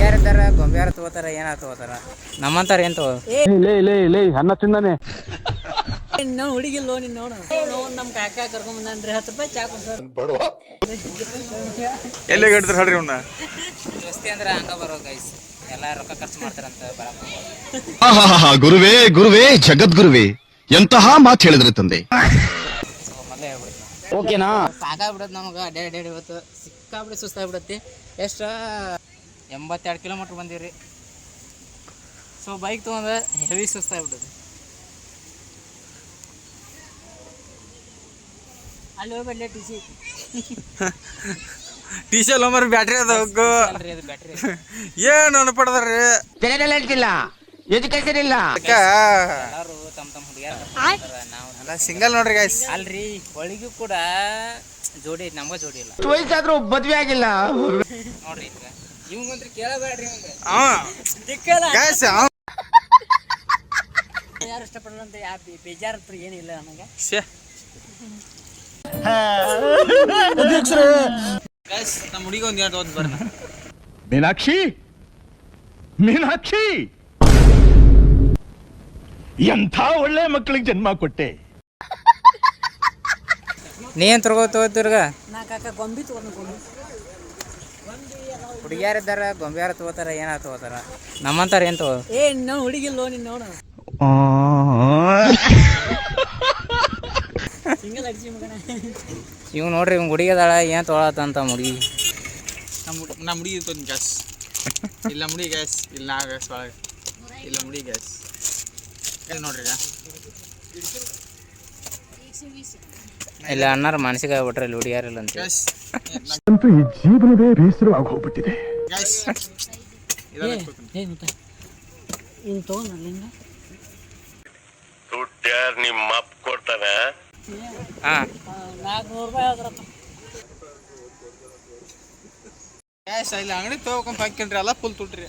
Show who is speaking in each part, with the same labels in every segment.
Speaker 1: ಹುಡುಗಿಯಾರಿದ್ದಾರ ಗೊಂಬಿಯಾರ ತಗೋತಾರ ಏನಾರ ತಗೋತಾರ ನಮ್ಮಂತಾರ ಏನ್ ತಗೋ
Speaker 2: ಅನ್ನ ತಿಂದಾನೆ
Speaker 3: ನಾವು ಹುಡುಗಿಲ್ಲೋ ನೀನು ನೋಡು ನಮ್ಮ ಕಾಕ ಕರ್ಕೊಂಡ್ ಬಂದ್ರಿ 10 ರೂಪಾಯಿ ಚಾ ಕೊಡ್ತಾರೆ
Speaker 2: ಎಲ್ಲೇ ಗಡ್ತಾರೆ ಹೇಳ್ರಿ ಅವ್ನ
Speaker 1: ದೋಸ್ತಿ ಅಂದ್ರೆ ಹಂಗ ಬರೋ ಗೈಸ್ ಎಲ್ಲ ರೊಕ್ಕ ಖರ್ಚು ಮಾಡ್ತಾರಂತ ಬರಪ್ಪ
Speaker 4: ಗುರುವೇ ಗುರುವೇ ಜಗದ್ಗುರುವೇ ಎಂತಹ ಮಾತು ಹೇಳಿದ್ರೆ ತಂದೆ
Speaker 1: ಮೊದಲೇ ಹೇಳ್ಬಿಡ್ತೀನಿ
Speaker 2: ಓಕೆನಾ
Speaker 1: ಸಾಕಾಗ್ಬಿಡತ್ತೆ ನಮಗೆ ಅಡ್ಡಾಡಿ ಇವತ್ತು ಸಿಕ್ಕಾಬಿಡಿ ಸುಸ್ತಾಗ್ಬಿಡತ್ತಿ ಎಷ್ಟು 82 ಕಿಲೋಮೀಟ್ರ್ ಬಂದೀವಿ ರೀ ಸೊ ಬೈಕ್ ತೊಗೊಂಡು ಹೆವಿ ಸುಸ್ತಾಗ್ಬಿಡತ್ತೆ
Speaker 3: ಅಲ್ಲಿ ಹೋಗ್ಬೇಡ
Speaker 2: ಟಿ ಸಿ ಎಲ್ಲ ಬ್ಯಾಟ್ರಿ ಅದ
Speaker 1: ಅಲ್ರಿ ಅದು ಬ್ಯಾಟ್ರಿ
Speaker 2: ಏನು ಅನ್ಪಡ್ದಾರ್ರಿ
Speaker 5: ಇಲ್ಲ ಎಜುಕೇಶನ್ ಇಲ್ಲ
Speaker 1: ಎಲ್ಲರೂ ತಮ್ಮ ಹುಡುಗಿಯಾರ ನಾವು
Speaker 2: ಸಿಂಗಲ್ ನೋಡ್ರಿ ಗೈಸ್
Speaker 1: ಅಲ್ರಿ ಒಳಗೂ ಕೂಡ ಜೋಡಿ ಐತಿ ನಮ್ಗೆ ಜೋಡಿ ಇಲ್ಲ
Speaker 5: ವಯಸ್ಸಾದ್ರೂ ಮದ್ವೆ ಆಗಿಲ್ಲ
Speaker 1: ನೋಡ್ರಿ ಇವಂಗಂತ್ರ ಕೇಳಬೇಡ್ರಿ
Speaker 2: ಗೈಸ್
Speaker 3: ಯಾರು ಇಷ್ಟಪಡಲ್ಲ ಅಂತ ಬೇಜಾರ ಹತ್ರ ಏನಿಲ್ಲ ನನಗೆ
Speaker 2: ಗೈಸ್ ನಮ್ಮ ಹುಡುಗಿ ಒಂದು ಎರಡು ಓದ್ ಬರ್ನ
Speaker 4: ಮೀನಾಕ್ಷಿ ಮೀನಾಕ್ಷಿ ಎಂಥ ಒಳ್ಳೆ ಮಕ್ಕಳಿಗೆ ಜನ್ಮ ಕೊಟ್ಟೆ
Speaker 1: ನೀ ಏನ್ ತಗೋತಿರ್ಗ
Speaker 3: ನಾ ಕಾಕ ಗೊಂಬಿ ತಗೊಂಡು
Speaker 1: ಹುಡುಗಿಯಾರಿದ್ದಾರ ಗೊಂಬಿಯಾರ ತಗೋತಾರ ಏನಾರ ತಗೋತಾರ ನಮ್ಮಂತಾರ ಏನ್ ತಗೋ
Speaker 3: ನಾವು ಹುಡುಗಿಲ್ಲೋ ನೀನು ನೋಡು ಸಿಂಗಲ್ ಅಡ್ಜಿ ಮಗನ
Speaker 1: ಇವ್ ನೋಡ್ರಿ ಇವ್ ಹುಡುಗಿ ಅದಾಳ ಏನ್ ತೊಗೊಳತ್ತಂತ ಹುಡುಗಿ
Speaker 2: ನಮ್ಮ ಹುಡುಗಿ ಇರ್ತದೆ ಗ್ಯಾಸ್ ಇಲ್ಲ ಮುಡಿ ಗ್ಯಾಸ್ ಇಲ್ಲ ನಾ ಗ್ಯಾಸ್ ಒಳಗೆ ಇಲ್ಲ ಮುಡಿ ಗ್ಯಾಸ್ ನೋಡ್ರಿ
Speaker 1: ಇಲ್ಲ ಅಣ್ಣಾರ ಮಾನಸಿಕ ಆಗ್ಬಿಟ್ರೆ ಇಲ್ಲಿ ಹುಡುಗಿಯಾರಿಲ್ಲ ಅಂತ
Speaker 2: ಗ್ಯಾಸ್
Speaker 4: ಅಂತೂ ಈ ಜೀವನವೇ ಬೇಸರವಾಗಿ ಹೋಗ್ಬಿಟ್ಟಿದೆ
Speaker 2: ಗ್ಯಾಸ್
Speaker 3: ಇನ್ನು ತೊಗೊಂಡು ಅಲ್ಲಿಂದ
Speaker 6: ದುಡ್ಡ್ಯಾರು ನಿಮ್ಮ ಅಪ್ಪ ಕೊಡ್ತಾನೆ
Speaker 1: ಹಾ
Speaker 3: 400 ರೂಪಾಯಿ ಆದ್ರತ್ತ
Speaker 2: ಗ್ಯಾಸ್ ಇಲ್ಲಿ ಅಂಗಡಿ ತೊಗೊಕೊಂಡ್ ಹಾಕ್ಕೊಂಡ್ರಿ ಎಲ್ಲ ಫುಲ್ ತುಟ್ರಿ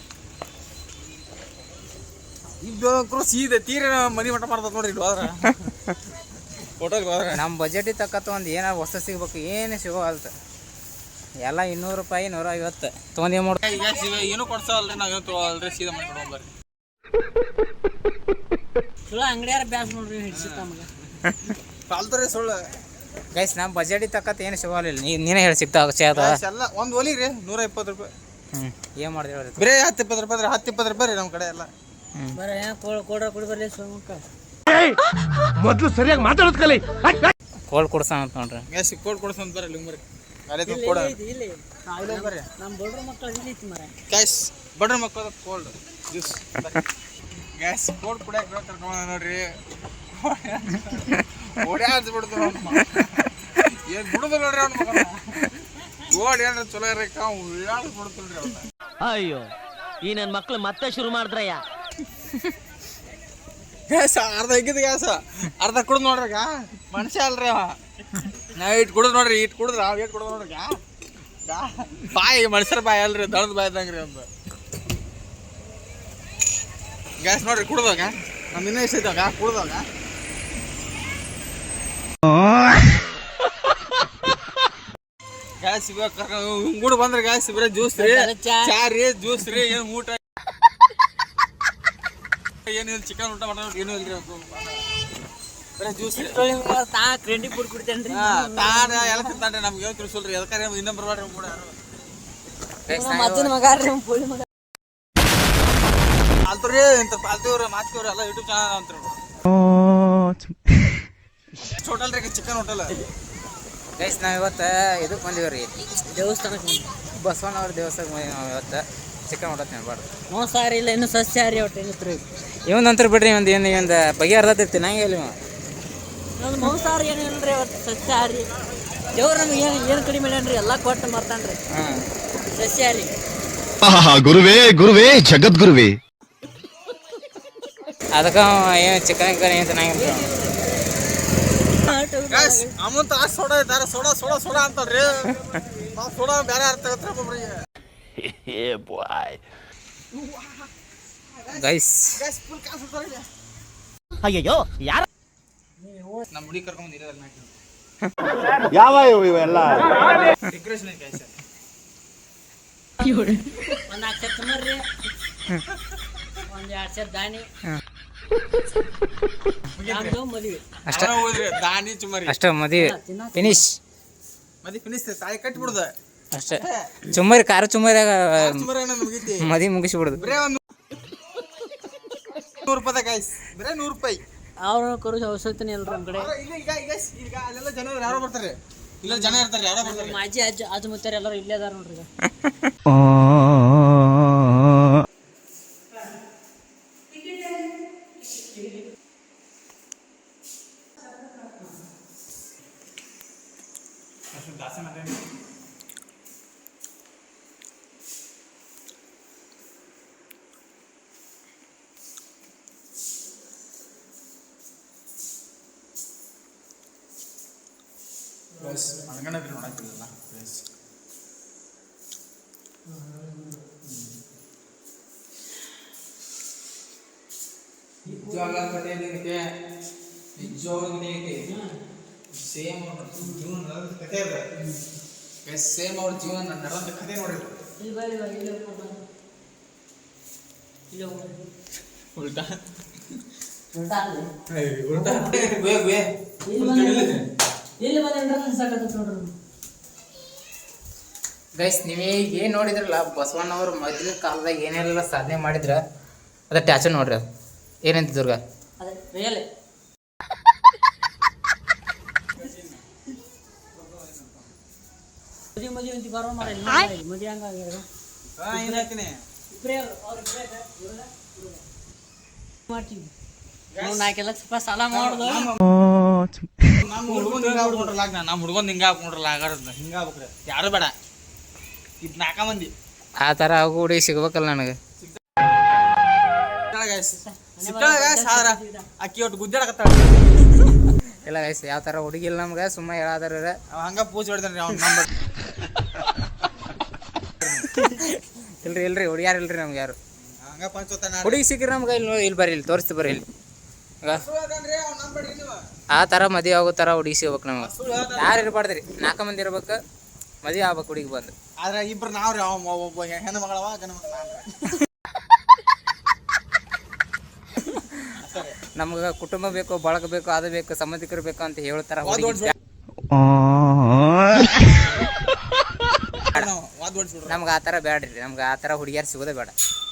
Speaker 2: ಇದು ಸೀದೆ ತೀರ ಮನಿ ಮಠ ಮಾಡ್ತದ ನೋಡ್ರಿ ಇಲ್ಲಿ ಹೋದ್ರ ಫೋಟೋಗೆ ಹೋದ್ರ
Speaker 1: ನಮ್ಮ ಬಜೆಟಿಗೆ ತಕ್ಕತ್ತ ಒಂದು ಏನಾರ ವಸ್ತು ಸಿಗ್ಬೇಕು ಏನು ಸಿಗೋಲ್ತ ಎಲ್ಲ 200 ರೂಪಾಯಿ 150 ತೊಗೊಂಡು ಏನು ಮಾಡ್ತೀವಿ
Speaker 2: ಗ್ಯಾಸ್ ಇವ ಏನೂ ಕೊಡ್ಸವಲ್ರಿ ನಾವು ಏನು ತೊಗೊಳಲ್ರಿ ಸೀದಾ ಮಾಡಿ ಕೊಡೋಂಬರ್ರಿ
Speaker 3: ಚಲೋ ಅಂಗಡಿಯಾರ ಬ್ಯಾಸ್ ನೋಡ್ರಿ ಹಿಡ್ಸಿತ್ತ ನಮಗೆ
Speaker 2: ಫಾಲ್ತುರಿ ಸುಳ್ಳು
Speaker 1: ಗೈಸ್ ನಮ್ಮ ಬಜೆಟಿಗೆ ತಕ್ಕತ್ತ ಏನು ಸಿಗೋಲ್ಲ ನೀನೇ ಹೇಳಿ ಸಿಗ್ತಾವ ಚೇದ
Speaker 2: ಎಲ್ಲ ಒಂದು ಒಲಿಗ್ರಿ 120 ರೂಪಾಯಿ
Speaker 1: ಏನು ಮಾಡಿದೆ ಹೇಳ್ರಿ
Speaker 2: ಬರೀ 10-20 ರೂಪಾಯಿ 10-20 ರೂಪಾಯಿ ರೀ ನಮ್ಮ ಕಡೆ ಎಲ್ಲ
Speaker 3: ಬರೀ ಕೊಡ್ರ ಕುಡಿ ಬರ್ಲಿ ಸೋಮಕ್ಕ
Speaker 4: ಮೊದ್ಲು ಸರಿಯಾಗಿ ಮಾತಾಡೋದ್ ಕಲಿ
Speaker 1: ಕೋಲ್ಡ್ ಕುಡ್ಸೋಣ ಅಂತ ನೋಡ್ರಿ
Speaker 2: ಗ್ಯಾಸ್ ಕೋಡ್ ಕೊಡ್ಸಂತ ಬರ್ರಿ ಬರ್ರಿ ಅಲ್ಲೇ ಕೊಡ
Speaker 3: ಇಲ್ಲಿ
Speaker 2: ಬರ್ರಿ
Speaker 3: ನಮ್ಮ ಬಡ್ರ ಮಕ್ಕಳು ಇಲ್ಲಿ ಐತಿ ಮರ
Speaker 2: ಗ್ಯಾಸ್ ಬಡ್ರ ಮಕ್ಕಳ ಕೋಲ್ಡ್ ಜ್ಯೂಸ್ ಗ್ಯಾಸ್ ಕೋಡ್ ಕುಡಿಯಕ್ಕೆ ಕರ್ಕೊಂಡ ನೋಡ್ರಿ ಓಡ್ಯಾಡ್ದು ಬಿಡ್ದು ಏನು ಬಿಡುದು ನೋಡ್ರಿ ಅವ್ನ ಮಗನ ಓಡಿ ಏನ್ರ ಚಲೋ ಇರಕ್ಕ ಉಳ್ಳಾಡ್ ಬಿಡ್ತಲ್ರಿ ಅವ್ನ
Speaker 5: ಅಯ್ಯೋ ಈ ನನ್ನ ಮಕ್ಳು ಮತ್ತೆ ಶುರು ಮಾಡಿದ್ರಯ್ಯ
Speaker 2: ಗ್ಯಾಸ್ ಅರ್ಧ ಹಿಗ್ಗಿದ ಗ್ಯಾಸ್ ಅರ್ಧ ಕುಡ್ದು ನೋಡ್ರಿ ಮನುಷ್ಯ ಅಲ್ರಿ ಅವ ನಾ ಇಟ್ಟು ಕುಡಿದ್ ನೋಡ್ರಿ ಇಟ್ಟು ಕುಡಿದ್ರ ಅವ್ ಇಟ್ಟು ಕುಡಿದ್ ನೋಡ್ರಿ ಬಾಯಿ ಮನುಷ್ಯರ ಬಾಯಿ ಅಲ್ರಿ ದಳದ ಬಾಯಿ ಇದ್ದಂಗ್ರಿ ಒಂದು ಗ್ಯಾಸ್ ನೋಡ್ರಿ ಕುಡ್ದಾಗ ನಮ್ ಇನ್ನೂ ಇಷ್ಟ ಇದ್ದಾಗ ಕುಡ್ದಾಗ ಗ್ಯಾಸ್ ಇವಾಗ ಕೂಡ ಬಂದ್ರೆ ಗ್ಯಾಸ್ ಬರೀ ಜ್ಯೂಸ್ ರೀ ಚಾ ರೀ ಜ್ಯೂಸ್ ರೀ ಏನು ಊಟ ಏನಿಲ್ಲ ಚಿಕನ್ ಊಟ ಮಾಡೋದು ಏನೂ ಇಲ್ರಿ ಬರೀ ಜ್ಯೂಸ್
Speaker 3: ತಾ ಕ್ರೆಂಡಿ ಫುಡ್ ಕುಡಿತೇನ್ರಿ
Speaker 2: ತಾನ ಎಲ್ಲ ತಿಂತಾನ್ರಿ ನಮ್ಗೆ ಏನು ತಿಳಿಸಲ್ರಿ ಎದಕ್ಕಾರೆ ಇನ್ನೊಬ್ಬರು ಮಾಡ್ರಿ ಕೂಡ
Speaker 3: ಮಜ್ಜನ ಮಗಾರ್ರಿ ಪೋಳಿ ಮಗ
Speaker 2: ಪಾಲ್ತುರಿ ಇಂಥ ಪಾಲ್ತಿವ್ರಿ ಮಾತ್ಕಿವ್ರಿ ಎಲ್ಲ ಯೂಟ್ಯೂಬ್ ಚಾನಲ್ ಅಂತ್ರಿ ಹೋಟೆಲ್ ರೀ ಚಿಕನ್ ಹೋಟೆಲ್
Speaker 1: ಗೈಸ್ ನಾವು ಇವತ್ತು ಇದಕ್ಕೆ ಬಂದೀವಿ ರೀ
Speaker 3: ದೇವಸ್ಥಾನಕ್ಕೆ
Speaker 1: ಬಸವಣ್ಣವ್ರ ದೇವಸ್ಥಾನಕ್ಕೆ ಬಂದೀವಿ ನಾವು ಇವತ್ತು ಚಿಕನ್ ಊಟ ತಿನ್ಬಾರ್ದು
Speaker 3: ಮಾಂಸಾಹಾರಿ ಇಲ್ಲ ಇನ್ನು ಸಸ್ಯಾಹಾರಿ ಒಟ್ಟು ಏನಿತ್ತು
Speaker 1: ಇವಂದಂತ್ರ ಬಿಡ್ರಿ ಒಂದು ಬಗೆ ಅರ್ಧತಿ ನಂಗೆ ಇಲ್ಲ
Speaker 3: ಒಂದು ಮಾಂಸಾಹಾರಿ ಏನಿಲ್ಲ ರೀ ಅವತ್ತು ಸಸ್ಯಾಹಾರಿ ದೇವ್ರು ನಮ್ಗೆ ಏನು ಕಡಿಮೆ ಮಾಡ್ಯಾನ್ರಿ ಎಲ್ಲ ಕೊಟ್ಟು ಮರ್ತಾನ್ರಿ
Speaker 1: ಹಾಂ
Speaker 3: ಸಸ್ಯಾಹಾರಿ
Speaker 4: ಗುರುವೇ ಗುರುವೇ ಜಗದ್ಗುರುವೇ
Speaker 1: ಅದಕ್ಕೆ ಏನು ಚಿಕನ್ ಏನು ಚೆನ್ನಾಗಿಲ್ಲ
Speaker 2: ಅಮೌಂಟ್ ಸೋಡಾ ಇದ್ದಾರೆ ಸೋಡಾ ಸೋಡಾ ಸೋಡಾ ಅಂತಲ್ರಿ ಸೋಡಾ ಬೇರೆ ಅರ್ಥ ಆಗತ್ತೆ ಒಬ್ಬೊಬ್ರಿಗೆ
Speaker 1: ಗೈಸ್
Speaker 5: ಅಯ್ಯಯ್ಯೋ ಯಾರ
Speaker 2: ನಮ್ಮ ಹುಡುಗಿ ಕರ್ಕೊಂಡು ಇರೋದಲ್ಲ
Speaker 4: ಯಾವ ಇವೆಲ್ಲ
Speaker 2: ಡೆಕೋರೇಷನ್ ಗೈಸ್
Speaker 3: ಒಂದು 4 ಸೇರ್ ಚುಮರಿ, ಒಂದು 2 ಸೇರ್ ದಾನಿ, ನಮ್ದು ಮದುವೆ.
Speaker 1: ಅಷ್ಟೇ
Speaker 2: ಹೋದ್ರಿ ದಾನಿ ಚುಮರಿ
Speaker 1: ಅಷ್ಟೇ ಮದುವೆ ಫಿನಿಶ್.
Speaker 2: ಮದಿ ಫಿನಿಸ್ ತಾಯಿ ಕಟ್ಬಿಡುದ
Speaker 1: ಅಷ್ಟೇ ಚುಮ್ಮರಿ ಖಾರ ಚುಮ್ಮರಿಯಾಗ
Speaker 2: ಚುಮರಿ ಮುಗಿತಿ
Speaker 1: ಮದಿ ಮುಗಿಸ್ಬಿಡುದು.
Speaker 2: ಬರೇ ಒಂದು 100 ರೂಪಾಯಿ ಗಾಯ್ಸ್, ಬರೇ 100 ರೂಪಾಯಿ.
Speaker 3: ಅವ್ರು ಕರು ಔಷಧಿನೇ ಇಲ್ರಿ ನಮ್ಮ ಕಡೆ.
Speaker 2: ಈಗ ಅಲ್ಲೆಲ್ಲ ಜನ ಯಾರೋ ಬರ್ತಾರೆ, ಇಲ್ಲ ಜನ ಇರ್ತಾರೆ, ಯಾರೋ ಬರ್ತಾರೆ.
Speaker 3: ನಮ್ಮ ಅಜ್ಜಿ ಅಜ್ಜ ಮುತ್ತಾರ ಎಲ್ಲರೂ ಇಲ್ಲೇ ಅದಾರ ನೋಡ್ರಿ ಈಗ.
Speaker 2: ಅನ್ಕೊಂಡ್ರಿ ನೋಡಕ್ಕಿಲ್ಲ ನಿಜವಾಗ ಕಥೆ ಸೇಮ್ ಜೀವನ ಕಥೆ ಅದ. ಸೇಮ್ ಅವ್ರ ಜೀವನ ನಡೆದ ಕಥೆ ನೋಡ್ರಿ. ಉಲ್ಟಾ
Speaker 1: ಗೈಸ್ ನೀವೇ ಏನು ನೋಡಿದ್ರಲ್ಲ ಬಸವಣ್ಣವ್ರು ಮೊದಲಿನ ಕಾಲದಾಗ ಏನೆಲ್ಲ ಸಾಧನೆ ಮಾಡಿದ್ರ ಅದ ಟ್ಯಾಚು ನೋಡ್ರಿ. ಅದು ಏನಂತ ದುರ್ಗ
Speaker 3: ಅದೇ ರಿಯಲ್ ಮದುವೆ ಅಂತ ಬರೋ ಮರ ಮದುವೆ ಹಂಗಾಗ್ಯಾರ. ಮಾಡ್ತೀವಿ ನಾವು 4 ಲಕ್ಷ ರೂಪಾಯಿ ಸಾಲ ಮಾಡೋದು.
Speaker 2: ನಮ್ಮ ಹುಡ್ಗೊಂದು ಹಿಂಗ ಹಾಕೊಂಡ್ರಲ್ಲ ಆಗಾರದ ಹಿಂಗ ಆಗ್ಬೇಕ್ರಿ. ಯಾರು ಬೇಡ, ಇದು 4 ಮಂದಿ
Speaker 1: ಆ ಥರ ಹುಡುಗಿ ಸಿಗ್ಬೇಕಲ್ಲ ನನಗೆ.
Speaker 2: ಅಕ್ಕಿ ಒಟ್ಟು ಗುದ್ದಾಡಕತ್ತಾಳ.
Speaker 1: ಇಲ್ಲ ಗೈಸ್ ಯಾವ ಥರ ಹುಡುಗಿ ಇಲ್ಲ ನಮ್ಗೆ, ಸುಮ್ಮನೆ ಹೇಳಾದ್ರ
Speaker 2: ಹಂಗ ಪೂಜೆ ಹೊಡಿತಾನೆ ಅವ್ನ ನಂಬರ್.
Speaker 1: ಇಲ್ರಿ ಹುಡುಗ್ಯಾರ ಇಲ್ರಿ ನಮ್ಗೆ ಯಾರು.
Speaker 2: ಹಂಗ ಪಂಚೋತಾನ
Speaker 1: ಹುಡುಗಿ ಸಿಕ್ಕ್ರಿ ನಮ್ಗೆ ಇಲ್ಲಿ ಬರ್ರಿ, ಇಲ್ಲಿ ತೋರಿಸ್ತಿ ಬರ್ರಿ ಇಲ್ಲಿ. ಆ ಥರ ಮದುವೆ ಆಗೋ ಥರ ಹುಡುಗಿ ಸಿಗ್ಬೇಕು ನಮ್ಗೆ. ಯಾರು ಇರ್ಬಾರ್ದ್ರಿ, 4 ಮಂದಿ ಇರ್ಬೇಕು, ಮದುವೆ ಆಗ್ಬೇಕು ಹುಡುಗಿ ಬಂದು.
Speaker 2: ಆದ್ರೆ ಇಬ್ರು ನಾವ್ರಿ, ಒಬ್ಬ ಹೆಣ್ಣು ಮಗಳವ ಗಂಡ ಮಗಳ.
Speaker 1: ನಮ್ಗೆ ಕುಟುಂಬ ಬೇಕು, ಬಳಗ ಬೇಕು, ಅದು ಬೇಕು, ಸಂಬಂಧಿಕರು ಬೇಕು ಅಂತ ಹೇಳ್ತಾರ. ನಮ್ಗೆ ಆ ಥರ ಬೇಡ್ರಿ, ನಮ್ಗೆ ಆ ಥರ ಹುಡುಗಿಯಾರು ಸಿಗೋದೇ ಬೇಡ.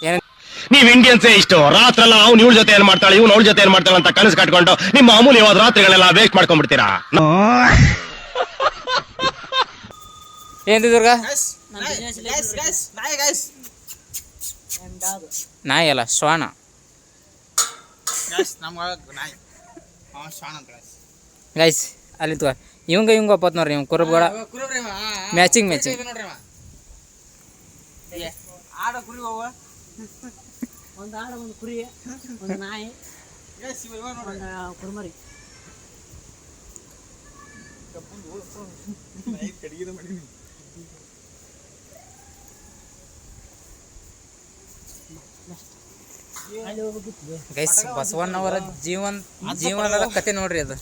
Speaker 1: ಏನ
Speaker 5: ನೀವ್ ಇಂಡಿಯನ್ಸೇ ಇಷ್ಟು ರಾತ್ರೆಲ್ಲ ಅವ್ನು ಇವಳ ಜೊತೆ ಏನ್ ಮಾಡ್ತಾಳೆ, ಇವ್ನು ಅವಳ ಜೊತೆ ಏನ್ ಮಾಡ್ತಾಳೆ ಅಂತ ಕನಸು ಕಟ್ಕೊಂಡು ನಿಮ್ಮ ಅಮೂಲ್ಯವಾದ ರಾತ್ರಿಗಳೆಲ್ಲ ವೇಸ್ಟ್ ಮಾಡ್ಕೊಂಡ್ಬಿಡ್ತೀರಾ.
Speaker 1: ಏನ್ ದುರ್ಗ? ನಾಯಿ ಅಲ್ಲ, ಶ್ವಾನ. ಗೈಸ್ ಅಲ್ಲಿ ತಗೋ, ಇವಂಗ ಒಪ್ಪತ್ ನೋಡ್ರಿ, ಇವ್ ಕುರುಬ್ಗಳ ಮ್ಯಾಚಿಂಗ್
Speaker 3: ಒಂದು ಆಡ, ಒಂದು ಕುರಿ, ಒಂದು ನಾಯಿ, ಒಂದು ಕುರುಮರಿ.
Speaker 1: ಗೈಸ್ ಬಸವಣ್ಣವರ ಜೀವನದ ಕತೆ ನೋಡ್ರಿ. ಅದು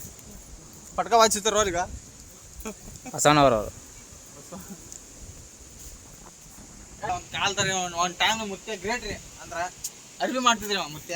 Speaker 2: ಪಟ್ಕ ವಾಚಿತಾರ ಅವ್ರೀಗ
Speaker 1: ಬಸವಣ್ಣವ್ರವ್ರು
Speaker 2: ಕಾಲ್ತಾರೆ. ಒಂದು ಟೈಮ್ ಮುತ್ಯ ಗ್ರೇಟ್ ರೀ, ಅಂದ್ರ ಅರ್ಬಿ ಮಾಡ್ತಿದ್ರಿ ಮುತ್ಯ.